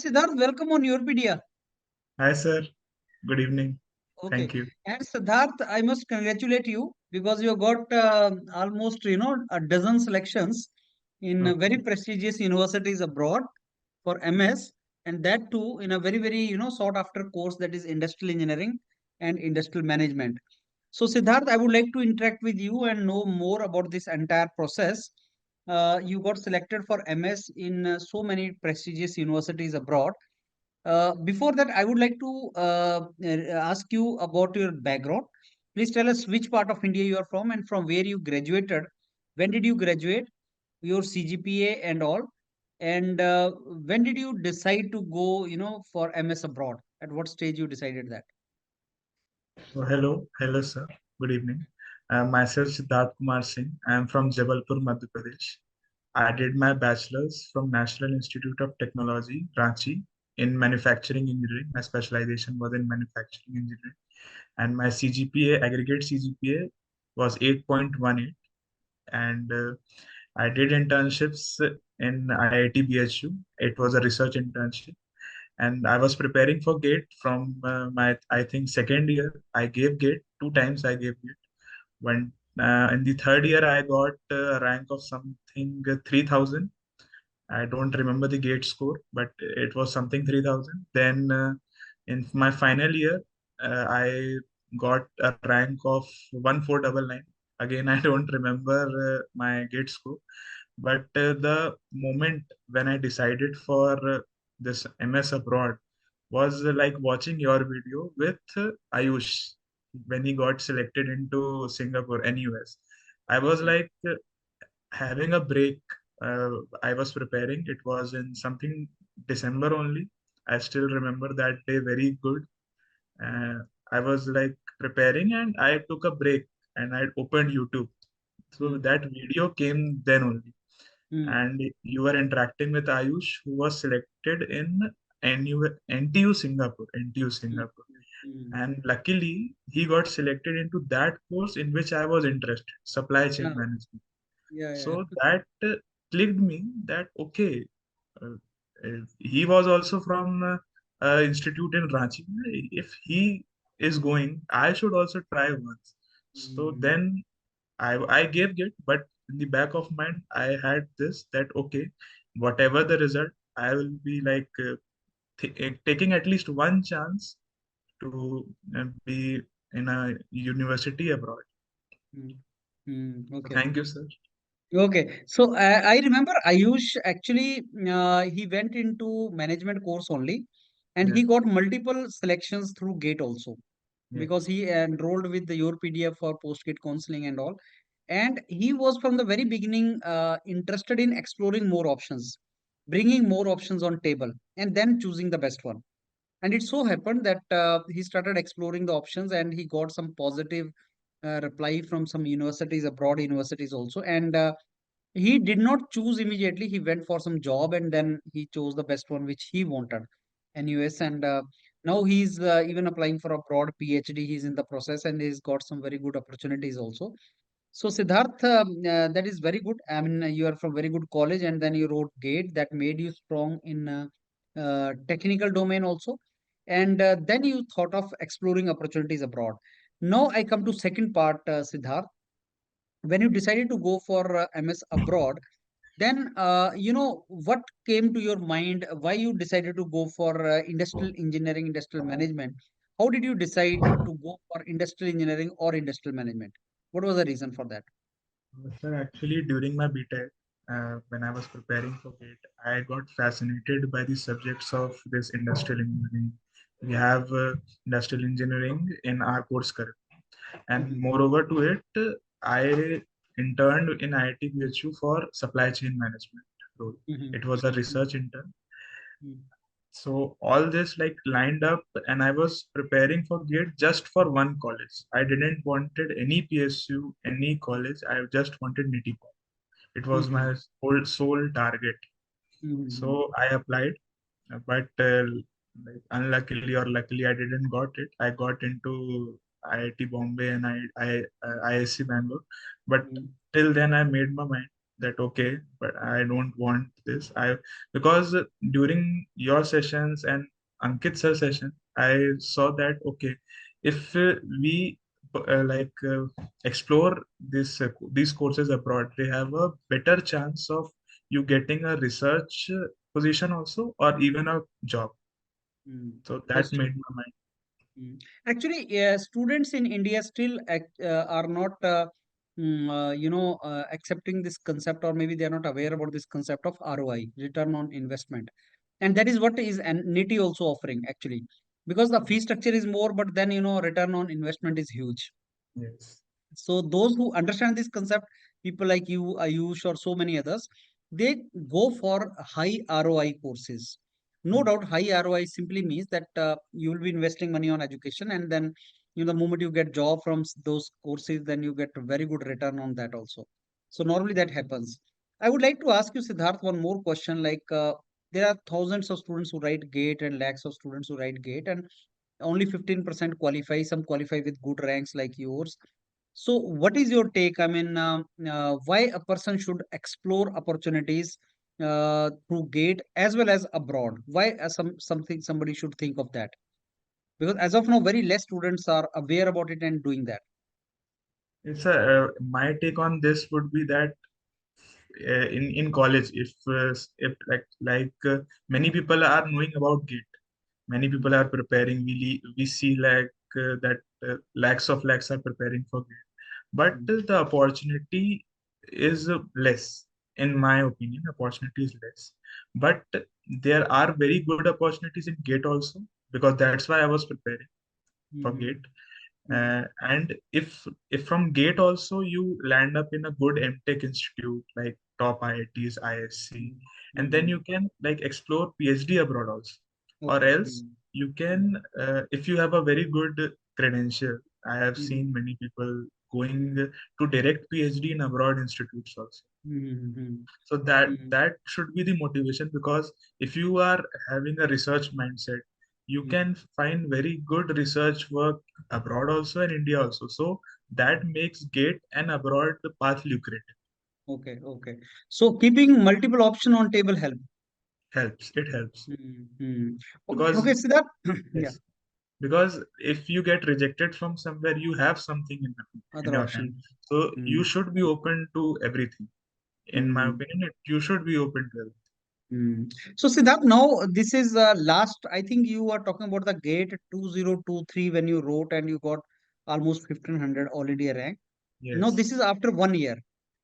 Siddharth, welcome on Europedia. Hi, sir. Good evening. Okay. Thank you. And Siddharth, I must congratulate you because you got almost, a dozen selections in very Okay. prestigious universities abroad for MS, and that too in a very, very, sought after course that is industrial engineering and industrial management. So, Siddharth, I would like to interact with you and know more about this entire process. You got selected for MS in so many prestigious universities abroad. Before that, I would like to ask you about your background. Please tell us which part of India you are from and from where you graduated. When did you graduate? Your CGPA and all. And when did you decide to go, for MS abroad? At what stage you decided that? So, hello, sir. Good evening. Myself, Sidhar Kumar Singh. I am from Jabalpur, Madhya Pradesh. I did my bachelor's from National Institute of Technology, Ranchi, in manufacturing engineering. My specialization was in manufacturing engineering, and my CGPA, aggregate CGPA, was 8.18. And I did internships in IIT BHU. It was a research internship, and I was preparing for GATE from my, I think, second year. I gave GATE 2 times. I gave GATE. When in the third year, I got a rank of something 3,000. I don't remember the GATE score, but it was something 3,000. Then in my final year, I got a rank of 1,499. Again, I don't remember my GATE score, but the moment when I decided for this MS abroad was like watching your video with Ayush when he got selected into Singapore and US. I was Okay. like having a break. I was preparing. It was in something December only. I still remember that day very good. Uh, I was like preparing and I took a break and I opened YouTube. So Mm, that video came then only, mm, and you were interacting with Ayush, who was selected in NTU Singapore, NTU mm, Singapore. mm. And luckily, he got selected into that course in which I was interested, supply chain Yeah, management. yeah, yeah. So that clicked me that okay, uh, he was also from institute in Ranchi. If he is going, I should also try once. So Mm, then I gave it, but in the back of mind, I had this that okay, whatever the result, I will be like taking at least one chance to be in a university abroad. mm, So okay. thank you, sir. Okay, so I remember Ayush actually he went into management course only, and Yeah, he got multiple selections through GATE also yeah. because he enrolled with the your PDF for post-GATE counseling and all, and he was from the very beginning interested in exploring more options, bringing more options on table, and then choosing the best one. And it so happened that he started exploring the options, and he got some positive reply from some universities, abroad universities also, and he did not choose immediately. He went for some job and then he chose the best one which he wanted in US. And now he's even applying for a broad PhD. He's in the process and he's got some very good opportunities also. So Siddharth, that is very good. I mean, you are from very good college and then you wrote GATE that made you strong in technical domain also. And then you thought of exploring opportunities abroad. Now I come to second part, Siddharth. When you decided to go for MS abroad, then, what came to your mind? Why you decided to go for industrial engineering, industrial management? How did you decide to go for industrial engineering or industrial management? What was the reason for that? Sir, actually, during my BTech, when I was preparing for GATE, I got fascinated by the subjects of this industrial engineering. We have industrial engineering in our course curriculum. And Mhm, moreover to it, I interned in IIT BHU for supply chain management role. mhm, It was a mhm, research intern. mhm, So all this like lined up, and I was preparing for GATE just for one college. I didn't wanted any PSU, any college. I just wanted NITI. It was mhm, my sole target. mhm, So I applied, but like unluckily or luckily, I didn't got it. I got into IIT Bombay and IISc Bangalore, but mhm, till then I made my mind. that okay, but I don't want this. I Because during your sessions and Ankit's session, I saw that okay, if we explore these courses abroad, they have a better chance of you getting a research position also, or even a job. Mm. So That's that true. made my mind. Mm. Actually, students in India still are not, accepting this concept, or maybe they are not aware about this concept of ROI, return on investment, and that is what is an NITI also offering actually, because the fee structure is more, but then return on investment is huge. Yes. So those who understand this concept, people like you, Ayush, or so many others, they go for high ROI courses. No Mm. doubt, high ROI simply means that you will be investing money on education, and then the moment you get job from those courses, then you get a very good return on that also. So normally that happens. I would like to ask you, Siddharth, one more question. Like there are thousands of students who write GATE and lakhs of students who write GATE, and only 15% qualify. Some qualify with good ranks like yours. So, what is your take? I mean, why a person should explore opportunities through Gate as well as abroad? Why something somebody should think of that? Because as of now, very less students are aware about it and doing that. It's a My take on this would be that in college, if many people are knowing about GATE, many people are preparing. We see that lakhs are preparing for GATE, but Mm, the opportunity is less. In my opinion, opportunity is less, but there are very good opportunities in GATE also, because that's why I was preparing for mm, GATE. mm, And if from GATE also you land up in a good MTech institute like top IITs, ISC, mm, and then mm. you can like explore PhD abroad also. Or Okay. else Mm, you mm, can, if you have a very good credential. I have mm, seen many people going to direct PhD in abroad institutes also. mm, mm, So that mm, that should be the motivation, because if you are having a research mindset, you mm. can find very good research work abroad also and India also. So that makes GATE and abroad the path lucrative. Okay. Okay. So keeping multiple option on table help. Helps. It helps Mm, mm. Okay. because Okay. Siddharth. Yeah. yes, because if you get rejected from somewhere, you have something in Other your hand. option. So you Mm, should be open to everything. In my mm. opinion, you should be open to everything. Hmm. So Siddharth, now this is last. I think you are talking about the gate 2023 when you wrote and you got almost 1500 already a rank. Now Yes. this is after 1 year.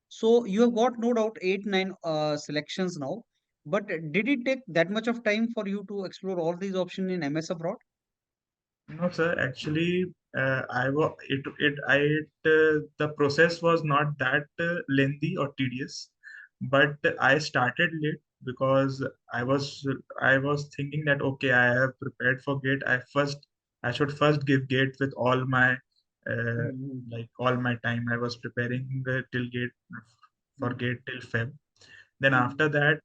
So you have got no doubt 8, 9 selections now. But did it take that much of time for you to explore all these options in MS abroad? No, sir. Actually, I was it I it, the process was not that lengthy or tedious, but I started late because I was thinking that okay, I have prepared for GATE. I should first give GATE with all my uh, Mm-hmm. all my time. I was preparing till GATE for Mm-hmm. GATE till Feb. Then after that,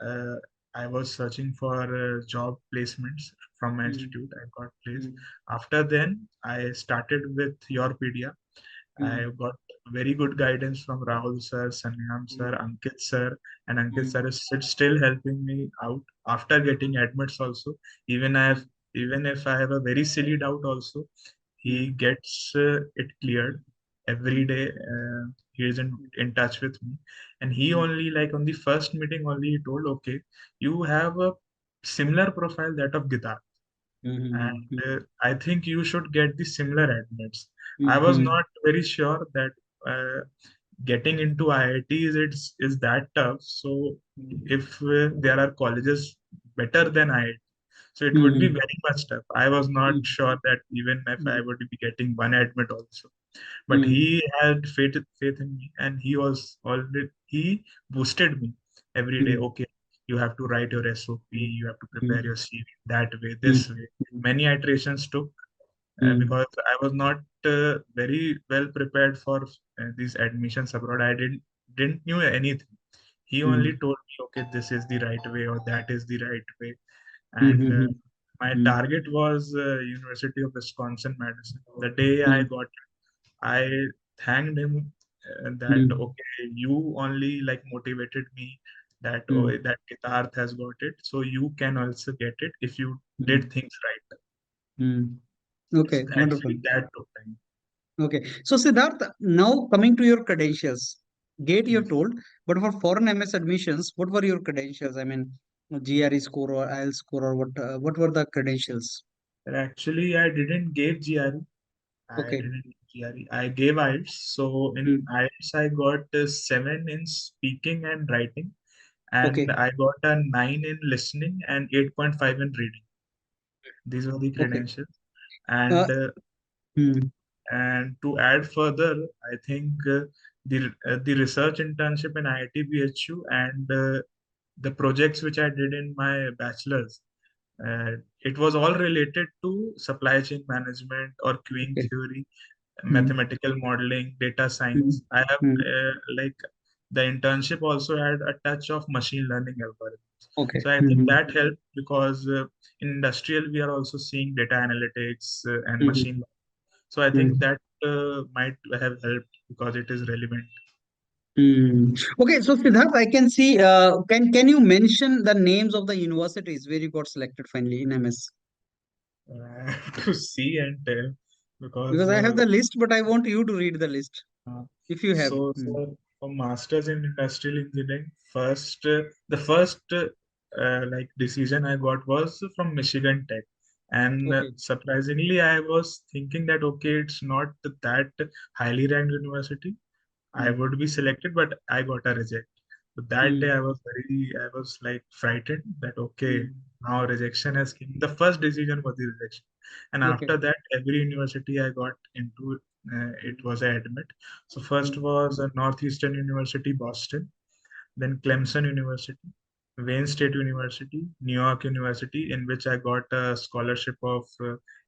uh, I was searching for job placements from my institute. I got placed. Mm-hmm. After then, I started with Yourpedia. I Mm-hmm. got very good guidance from Rahul sir, Sanyam sir, Ankit sir, and Ankit Mm-hmm. sir is still helping me out after getting admits also. Even I have, even if I have a very silly doubt also, he Mm-hmm. gets it cleared every day. He is in touch with me, and he only like on the first meeting only he told, okay, you have a similar profile that of Gita, and Mm-hmm. I think you should get the similar admits. I was Mm-hmm. not very sure that getting into IITs is that tough. So if there are colleges better than IIT, so it would be Mm-hmm. very much tough. I was not sure that even if I would be getting one admit also. But Mm-hmm. he had faith in me, and he boosted me every day. Mm-hmm. Okay, you have to write your SOP, you have to prepare Mm-hmm. your CV that way, this way. Mm-hmm. Many iterations took Mm-hmm. because I was not very well prepared for these admissions abroad. I didn't knew anything. He only told me, okay, this is the right way or that is the right way, and Mm-hmm. my Mm-hmm. target was University of Wisconsin Madison. The day I Mm-hmm. got, I thanked him that mm, okay, you only like motivated me that oh, mm, that Siddharth has got it, so you can also get it if you mm, did things right. mm. Okay, wonderful. Actually, that took time. Okay, so Siddharth, now coming to your credentials, GATE you're Yes. told, but for foreign MS admissions, what were your credentials? I mean, GRE score or IELTS score or what were the credentials? And actually, I didn't give GRE. I Okay, didn't give GRE. I gave IELTS. So in mm, IELTS, I got 7 in speaking and writing, and okay, I got a 9 in listening and 8.5 in reading. These were the okay. credentials. Uh, And mm, and to add further, I think the research internship in IIT BHU and the projects which I did in my bachelor's, it was all related to supply chain management or queuing okay, theory, mm, mathematical modeling, data mm, science. I have mm, like the internship also had a touch of machine learning algorithms. okay. So I think Mm-hmm, that helped because in industrial we are also seeing data analytics and mm-hmm, machine learning. So I think mm, that might have helped because it is relevant. mm. Okay, so Siddharth, I can see. Can you mention the names of the universities where you got selected finally in MS? I have to see and tell because Because I have the list, but I want you to read the list uh, if you have. Mm. so for masters in industrial engineering, the first like decision I got was from Michigan Tech, and Okay. surprisingly, I was thinking that okay, it's not that highly ranked university. I Mm. would be selected, but I got a reject. So that day Mm. I was like frightened that okay, Mm. now rejection has come. The first decision was the rejection, and Okay. after that, every university I got into, it was a admit. So first Mm. was Northeastern University, Boston, then Clemson University, Wayne State University, New York University, in which I got a scholarship of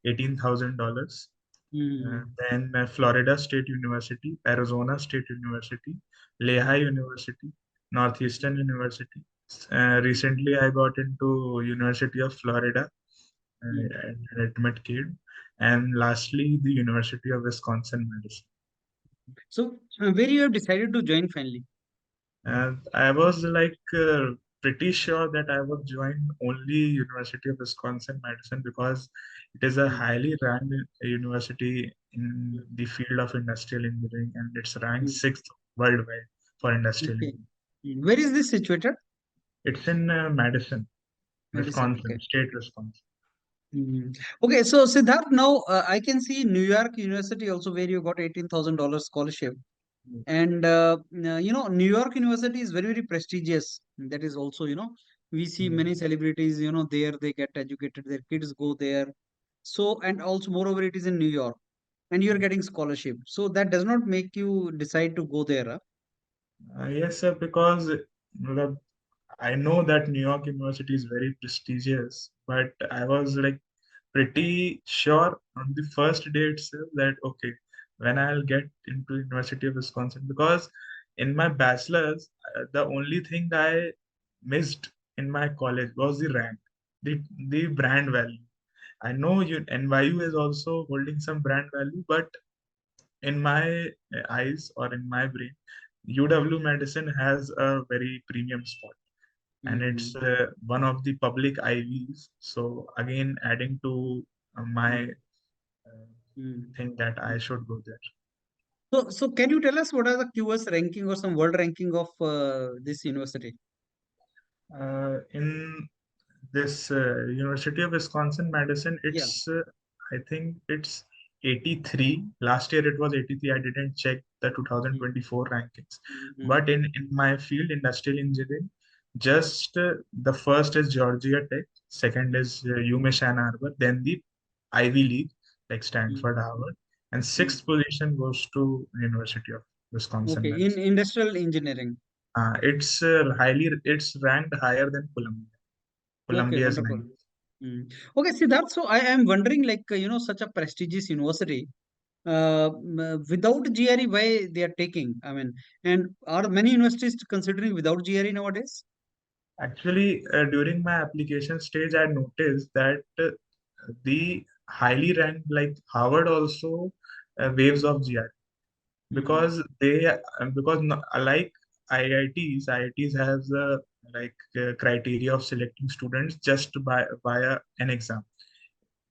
$18,000. Mm. Then Florida State University, Arizona State University, Lehigh University, Northeastern University. Recently, I got into University of Florida Mm. at Admit Kid, and lastly, the University of Wisconsin Madison. So, where you have decided to join finally? And I was like pretty sure that I would join only University of Wisconsin Madison because it is a Mm. highly ranked university in Mm. the field of industrial engineering, and it's ranked Mm. sixth worldwide for industrial Okay. engineering. Mm. Where is this situated? It's in Madison, Madison. Wisconsin, Okay. state Wisconsin. Mm. Okay. So, Siddharth, now I can see New York University also where you got $18,000 scholarship. And New York University is very, very prestigious. That is also, we see Yeah. many celebrities, there they get educated, their kids go there. So, and also, moreover, it is in New York, and you're getting scholarship. So that does not make you decide to go there. Huh? Yes, sir, because I know that New York University is very prestigious, but I was like pretty sure on the first day itself that okay, when I'll get into University of Wisconsin, because in my bachelor's, the only thing I missed in my college was the rank, the brand value. I know NYU is also holding some brand value, but in my eyes or in my brain, UW Medicine has a very premium spot, and it's Mm, one of the public IVs. So again, adding to my mm, mm, thing that I mm. should go there. So can you tell us what are the QS ranking or some world ranking of this university? In this University of Wisconsin Madison, Yeah. I think it's 83. Last year it was 83. I didn't check the Mm, 2024 rankings, mm, but in my field, industrial engineering, just the first is Georgia Tech, second is UMich Ann Arbor, then the Ivy League like mm, Stanford, Harvard, and mm. sixth position goes to University of Wisconsin Okay, in Madison. industrial engineering. It's ranked higher than Columbia. Okay, Columbia is wonderful. ninth. Mm. Okay, Siddharth, so I am wondering, like, such a prestigious university, without GRE, why they are taking? I mean, and are many universities considering without GRE nowadays? Actually, during my application stage, I noticed that the highly ranked, like Harvard, also waves of GRE. Mm-hmm. because like IITs has like criteria of selecting students just by via an exam,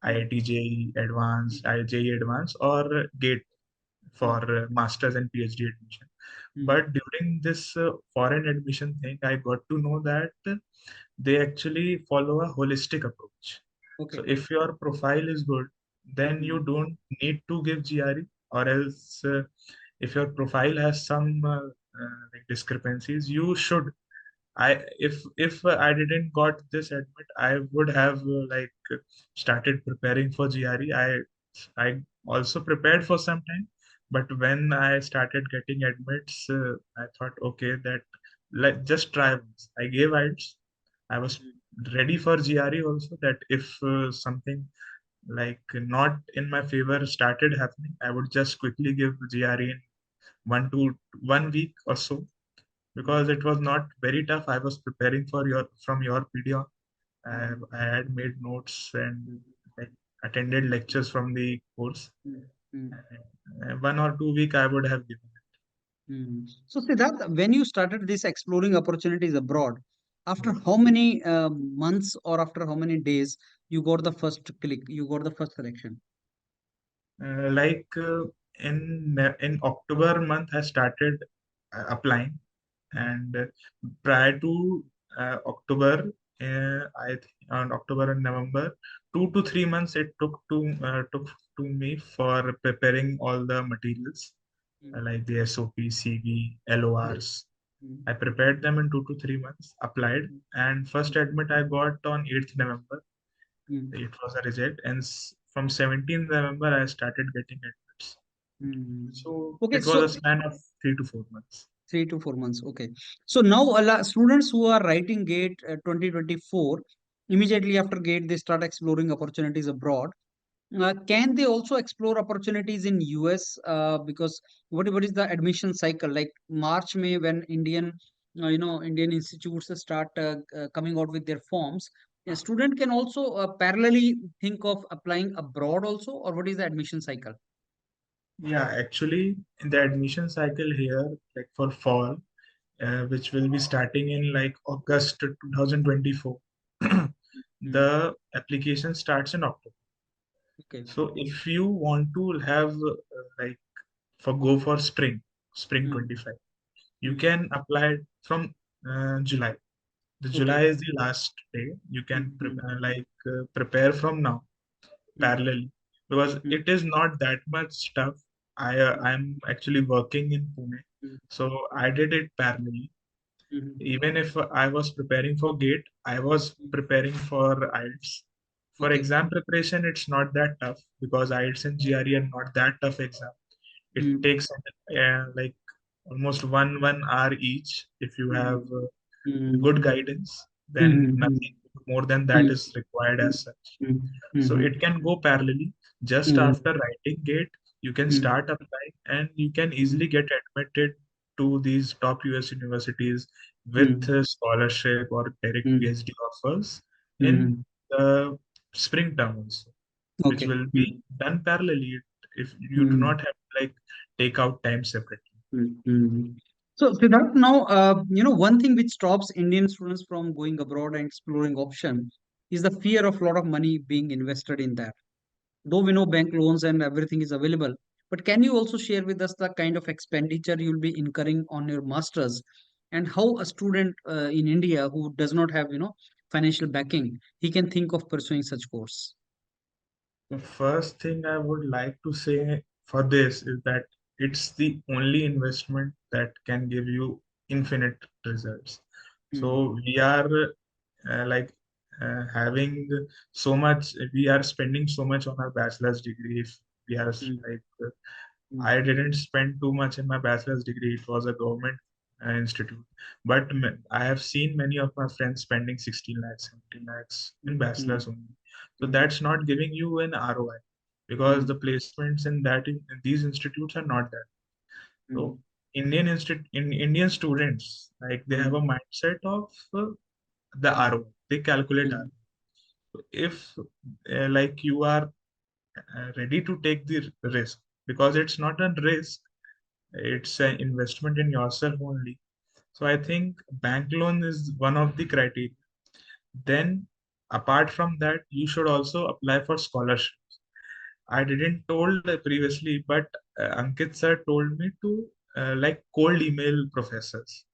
IIT JEE Advanced, JEE Advanced, or GATE for masters and PhD admission. Mm-hmm. But during this foreign admission thing, I got to know that they actually follow a holistic approach. So Okay. if your profile is good, then you Mm-hmm. don't need to give GRE, or else if your profile has some like discrepancies, you should. If I didn't got this admit, I would have like started preparing for GRE. I also prepared for some time, but when I started getting admits, I thought, okay, that like just try once. I gave IELTS. I was ready for GRE also. That if something like not in my favor started happening, I would just quickly give GRE in 1 week or so, because it was not very tough. I was preparing for your from your video. I had made notes and like, attended lectures from the course. Mm-hmm. 1 or 2 week I would have given So, Siddharth, when you started this exploring opportunities abroad, after it. how many months or after how many days you got the first click, you got the first selection? Like in October month, I started applying, and prior to October, I on October and November, 2 to 3 months it took to me for preparing all the materials like the SOP, CV, LORs. Mm, I prepared them in 2 to 3 months, applied, mm, and first admit I got on 8th November. mm, It was a reject, and from 17th November I started getting admits. mm. So Okay, it was a so span of 3 to 4 months. 3 to 4 months. Okay. So now students who are writing GATE 2024, immediately after GATE, they start exploring opportunities abroad. Can they also explore opportunities in US? Because what is the admission cycle like March, May when Indian institutes start coming out with their forms. A student can also parallelly think of applying abroad also, or what is the admission cycle? Yeah, actually, in the admission cycle here, like for fall, which will be starting in like August 2024, Mm, the application starts in October. okay. So if you want to have like for go for spring Mm, 25, you mm, can apply from July. The okay. July is the last day. You Mm, can mm, prepare from now mm, parallelly, because mm, it is not that much tough. I'm actually working in Pune, mm, so I did it parallelly. mm, Even if I was preparing for GATE, I was mm. preparing for IELTS. For Okay. exam preparation, it's not that tough because IELTS and GRE are not that tough exam. It Mm, takes like almost one hour each. If you mm, have mm, good guidance, then mm, mm, nothing more than that mm, is required mm, as such. mm, So mm, it can go parallelly. Just mm, after writing GATE, you can mm, start applying and you can mm, easily get admitted to these top US universities with mm, scholarship or direct mm, PhD offers in mm. the spring term also, which Okay. will be Mm, done parallelly if you do mm, not have to like take out time separately. mm, mm. So, Siddharth, now, one thing which stops Indian students from going abroad and exploring option is the fear of a lot of money being invested in that. Though we know bank loans and everything is available, but can you also share with us the kind of expenditure you'll be incurring on your masters and how a student in India who does not have, financial backing, he can think of pursuing such course? The first thing I would like to say for this is that it's the only investment that can give you infinite results. Mm, So we are like having so much, we are spending so much on our bachelor's degree. If we are mm, like, mm, I didn't spend too much in my bachelor's degree. It was a government institute. But I have seen many of my friends spending 16 lakhs, 17 lakhs in mm, bachelor's only. So mm, that's not giving you an ROI, because mm, the placements in in these institutes are not that. So mm, Indian students, like they have mm, a mindset of the ROI. They calculate mm, ROI. So if like you are ready to take the risk, because it's not a risk, It's an investment in yourself only. So I think bank loan is one of the criteria. Then apart from that, you should also apply for scholarships. I didn't told previously, but Ankit sir told me to like cold email professors.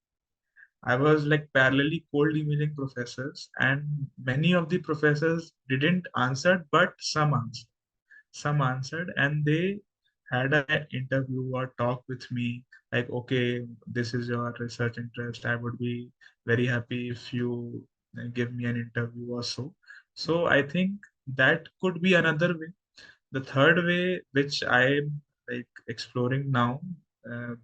I was like parallelly cold emailing professors, and many of the professors didn't answer, but some answered, and they had an interview or talk with me, like, okay, this is your research interest, I would be very happy if you give me an interview or so. So I think that could be another way. The third way, which I am like exploring now,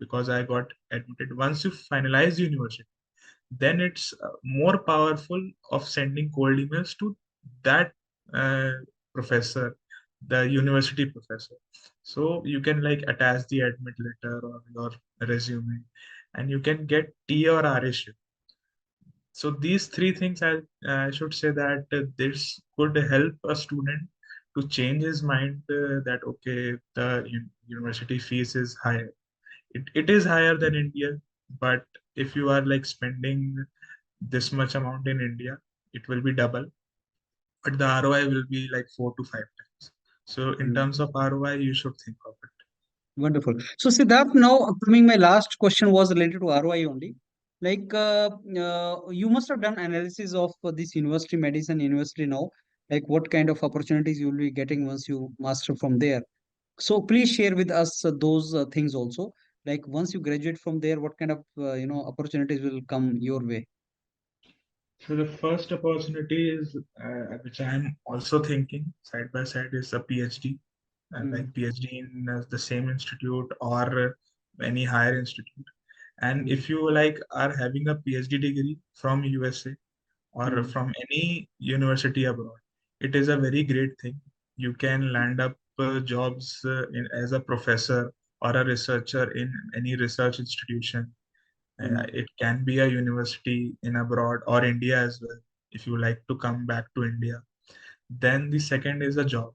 because I got admitted, once you finalize university, then it's more powerful of sending cold emails to that uh, professor, the university professor. So you can like attach the admit letter or your resume, and you can get T or R issue. So these three things, I should say that this could help a student to change his mind, that okay, the university fees is higher. It is higher than India, but if you are like spending this much amount in India, it will be double, but the ROI will be like 4 to 5 times. So in Mm. terms of ROI, you should think of it. Wonderful. So, Siddharth, now coming, my last question was related to ROI only. Like, you must have done analysis of this university medicine university now. Like, what kind of opportunities you will be getting once you master from there. So, please share with us those things also. Like, once you graduate from there, what kind of opportunities will come your way? So the first opportunity is, which I am also thinking side by side, is a PhD, like Mm, PhD in the same institute or any higher institute. And mm, if you like are having a PhD degree from USA or mm, from any university abroad, it is a very great thing. You can land up jobs as a professor or a researcher in any research institution. mm, It can be a university in abroad or India as well, if you like to come back to India. Then the second is a job.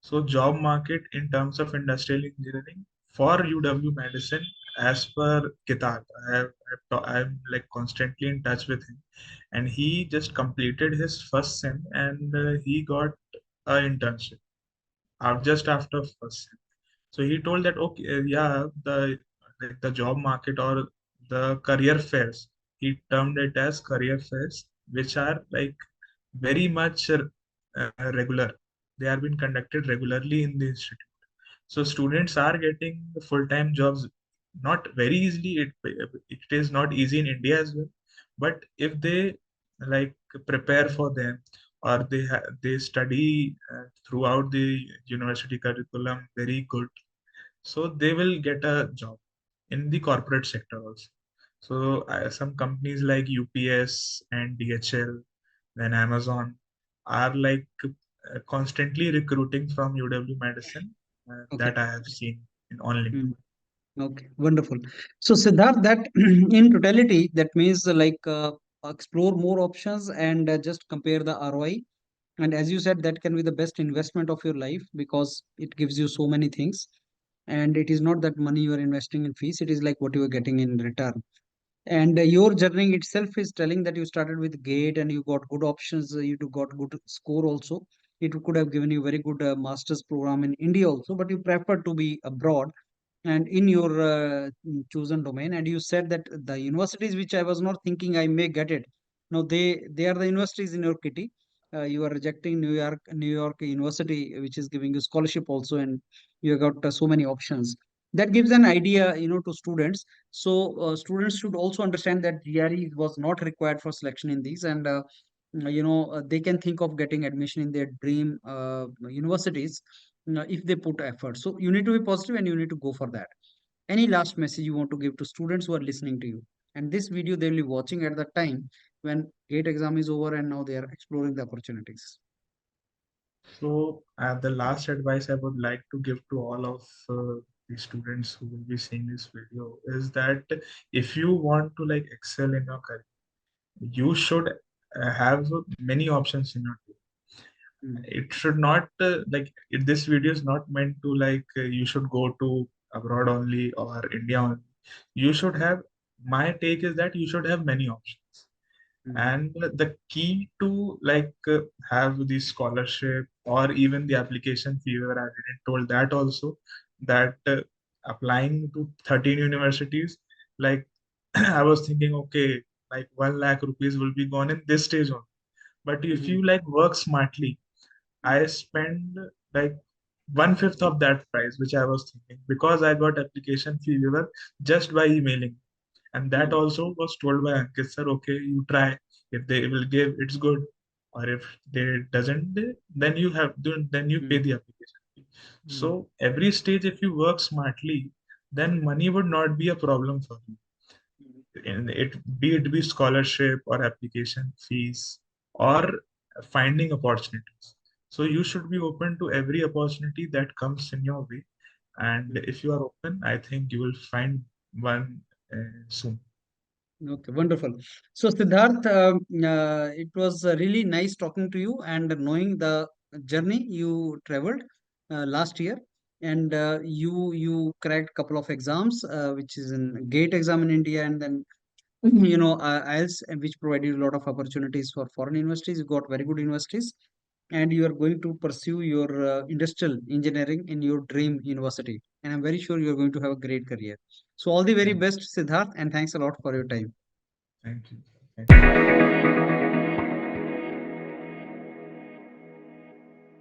So job market in terms of industrial engineering for UW Medicine, as per Kitab, I'm like constantly in touch with him, and he just completed his first sem, and he got an internship out just after first sem. So he told that okay, yeah, the like the job market or the career fairs, he termed it as career fairs, which are like very much regular. They are being conducted regularly in the institute. So students are getting full-time jobs not very easily. It is not easy in India as well. But if they like prepare for them, or they study throughout the university curriculum very good, so they will get a job in the corporate sector also. So some companies like UPS and DHL, then Amazon, are like constantly recruiting from UW Medicine, okay. that I have seen on LinkedIn. Mm. Okay, wonderful. So, Siddharth, that in totality, that means explore more options and just compare the ROI. And as you said, that can be the best investment of your life because it gives you so many things. And it is not that money you are investing in fees, it is like what you are getting in return. And your journey itself is telling that you started with gate and you got good options, got good score also. It could have given you very good master's program in India also, but you prefer to be abroad and in your chosen domain. And you said that the universities which I was not thinking I may get it, now they are the universities in your kitty. You are rejecting New York University, which is giving you scholarship also, and you got so many options. That gives an idea, to students. So students should also understand that GRE was not required for selection in these, and they can think of getting admission in their dream universities if they put effort. So you need to be positive and you need to go for that. Any last message you want to give to students who are listening to you? And this video they will be watching at the time when gate exam is over and now they are exploring the opportunities. So, the last advice I would like to give to all of the students who will be seeing this video is that if you want to like excel in your career, you should have many options in your life. Mm, It should not this video is not meant to like you should go to abroad only or India only. You should have, my take is that you should have many options. Mm, And the key to have the scholarship or even the application fee, where I didn't told that also, that applying to 13 universities, like I was thinking, okay, like 1 lakh rupees will be gone in this stage only. But if mhm, you like work smartly, I mm, spend like one fifth of that price, which I was thinking, because I got application fee waiver just by emailing. And that mm, also was told by Ankit sir, okay, you try. If they will give, it's good. Or if they doesn't, then then you pay mm, the application fee. mm, So every stage, if you work smartly, then money would not be a problem for you. mm, And it be scholarship or application fees or finding opportunities. So you should be open to every opportunity that comes in your way. And mm. if you are open, I think you will find one soon. Okay, wonderful. So, Siddharth, it was really nice talking to you and knowing the journey you traveled last year. And you cracked couple of exams, which is an GATE exam in India, and then IELTS, and which provided you a lot of opportunities for foreign universities. You got very good universities, and you are going to pursue your industrial engineering in your dream university. And I'm very sure you are going to have a great career. So, all the very Thank, best, Siddharth, and thanks a lot for your time. thank you. Thank you.